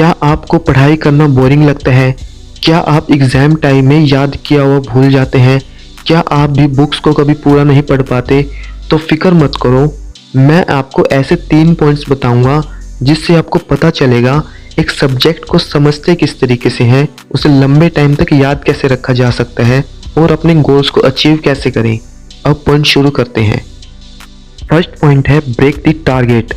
क्या आपको पढ़ाई करना बोरिंग लगता है? क्या आप एग्ज़ाम टाइम में याद किया हुआ भूल जाते हैं? क्या आप भी बुक्स को कभी पूरा नहीं पढ़ पाते? तो फिक्र मत करो, मैं आपको ऐसे 3 पॉइंट्स बताऊंगा जिससे आपको पता चलेगा एक सब्जेक्ट को समझते किस तरीके से हैं, उसे लंबे टाइम तक याद कैसे रखा जा सकता है और अपने गोल्स को अचीव कैसे करें। अब पॉइंट शुरू करते हैं। फर्स्ट पॉइंट है ब्रेक द टारगेट।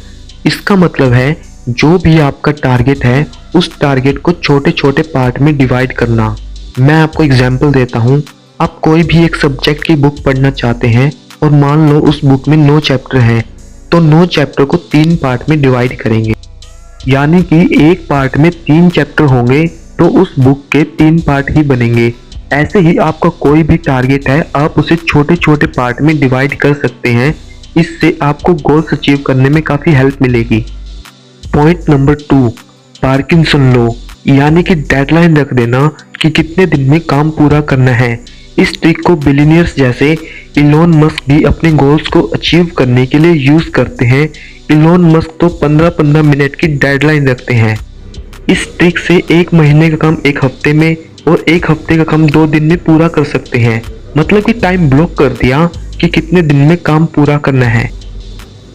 इसका मतलब है जो भी आपका टारगेट है उस टारगेट को छोटे छोटे पार्ट में डिवाइड करना। मैं आपको एग्जांपल देता हूँ। आप कोई भी एक सब्जेक्ट की बुक पढ़ना चाहते हैं और मान लो उस बुक में 9 चैप्टर हैं, तो 9 चैप्टर को 3 पार्ट में डिवाइड करेंगे, यानी कि एक पार्ट में 3 चैप्टर होंगे तो उस बुक के 3 पार्ट ही बनेंगे। ऐसे ही आपका कोई भी टारगेट है आप उसे छोटे छोटे पार्ट में डिवाइड कर सकते हैं। इससे आपको गोल्स अचीव करने में काफ़ी हेल्प मिलेगी। पॉइंट नंबर 2, पार्किंसन लॉ, यानी कि डेडलाइन रख देना कि कितने दिन में काम पूरा करना है। इस ट्रिक को बिलियनियर्स जैसे इलोन मस्क भी अपने गोल्स को अचीव करने के लिए यूज करते हैं। इलोन मस्क तो 15-15 मिनट की डेडलाइन रखते हैं। इस ट्रिक से 1 महीने का काम 1 हफ्ते में और 1 हफ्ते का काम 2 दिन में पूरा कर सकते हैं। मतलब कि टाइम ब्लॉक कर दिया कि कितने दिन में काम पूरा करना है।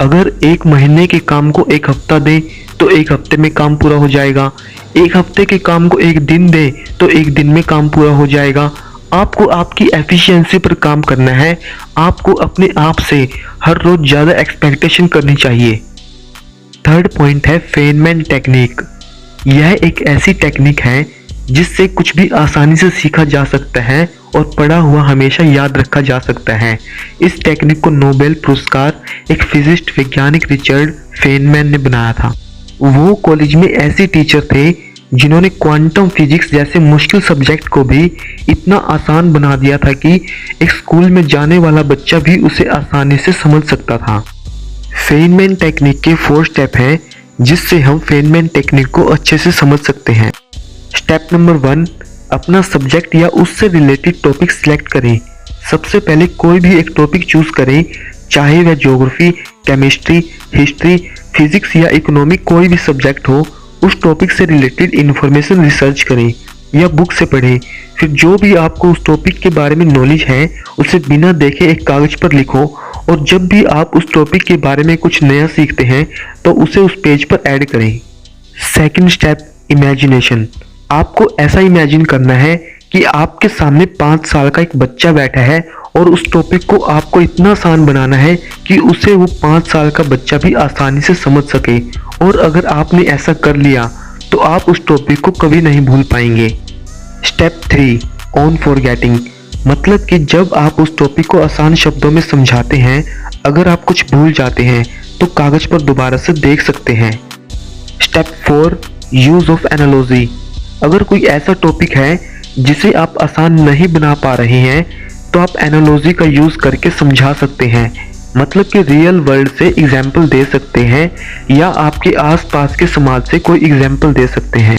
अगर 1 महीने के काम को 1 हफ्ता दे तो 1 हफ्ते में काम पूरा हो जाएगा। 1 हफ्ते के काम को 1 दिन दे तो 1 दिन में काम पूरा हो जाएगा। आपको आपकी एफिशिएंसी पर काम करना है। आपको अपने आप से हर रोज ज़्यादा एक्सपेक्टेशन करनी चाहिए। थर्ड पॉइंट है फेनमैन टेक्निक। यह एक ऐसी टेक्निक है जिससे कुछ भी आसानी से सीखा जा सकता है और पढ़ा हुआ हमेशा याद रखा जा सकता है। इस टेक्निक को नोबेल पुरस्कार एक फिजिस्ट वैज्ञानिक रिचर्ड फेनमैन ने बनाया था। वो कॉलेज में ऐसे टीचर थे जिन्होंने क्वांटम फिजिक्स जैसे मुश्किल सब्जेक्ट को भी इतना आसान बना दिया था कि एक स्कूल में जाने वाला बच्चा भी उसे आसानी से समझ सकता था। फेनमैन टेक्निक के 4 स्टेप हैं जिससे हम फेनमैन टेक्निक को अच्छे से समझ सकते हैं। स्टेप नंबर 1, अपना सब्जेक्ट या उससे रिलेटेड टॉपिक सिलेक्ट करें। सबसे पहले कोई भी एक टॉपिक चूज करें, चाहे वह ज्योग्राफी, केमिस्ट्री, हिस्ट्री, फिजिक्स या इकोनॉमिक कोई भी सब्जेक्ट हो। उस टॉपिक से रिलेटेड इंफॉर्मेशन रिसर्च करें या बुक से पढ़ें। फिर जो भी आपको उस टॉपिक के बारे में नॉलेज है उसे बिना देखे एक कागज पर लिखो और जब भी आप उस टॉपिक के बारे में कुछ नया सीखते हैं तो उसे उस पेज पर ऐड करें। Second step, imagination. आपको ऐसा इमेजिन करना है कि आपके सामने 5 साल का एक बच्चा बैठा है और उस टॉपिक को आपको इतना आसान बनाना है कि उसे वो 5 साल का बच्चा भी आसानी से समझ सके। और अगर आपने ऐसा कर लिया तो आप उस टॉपिक को कभी नहीं भूल पाएंगे। Step 3, on forgetting. मतलब कि जब आप उस टॉपिक को आसान शब्दों में समझाते हैं, अगर आप कुछ भूल जाते हैं तो कागज पर दोबारा से देख सकते हैं। Step 4, use of analogy. अगर कोई ऐसा टॉपिक है जिसे आप आसान नहीं बना पा रहे हैं तो आप एनालॉजी का यूज करके समझा सकते हैं। मतलब कि रियल वर्ल्ड से एग्जाम्पल दे सकते हैं या आपके आसपास के समाज से कोई एग्जाम्पल दे सकते हैं।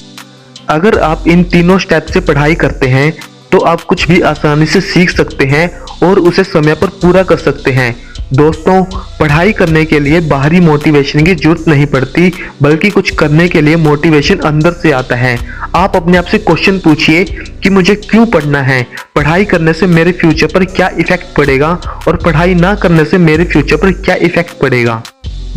अगर आप इन तीनों स्टेप से पढ़ाई करते हैं तो आप कुछ भी आसानी से सीख सकते हैं और उसे समय पर पूरा कर सकते हैं। दोस्तों, पढ़ाई करने के लिए बाहरी मोटिवेशन की जरूरत नहीं पड़ती, बल्कि कुछ करने के लिए मोटिवेशन अंदर से आता है। आप अपने आप से क्वेश्चन पूछिए कि मुझे क्यों पढ़ना है, पढ़ाई करने से मेरे फ्यूचर पर क्या इफेक्ट पड़ेगा और पढ़ाई ना करने से मेरे फ्यूचर पर क्या इफेक्ट पड़ेगा।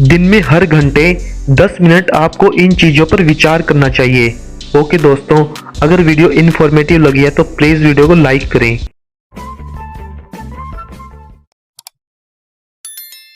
दिन में हर घंटे 10 मिनट आपको इन चीज़ों पर विचार करना चाहिए। ओके दोस्तों, अगर वीडियो इन्फॉर्मेटिव लगी है तो प्लीज़ वीडियो को लाइक करें।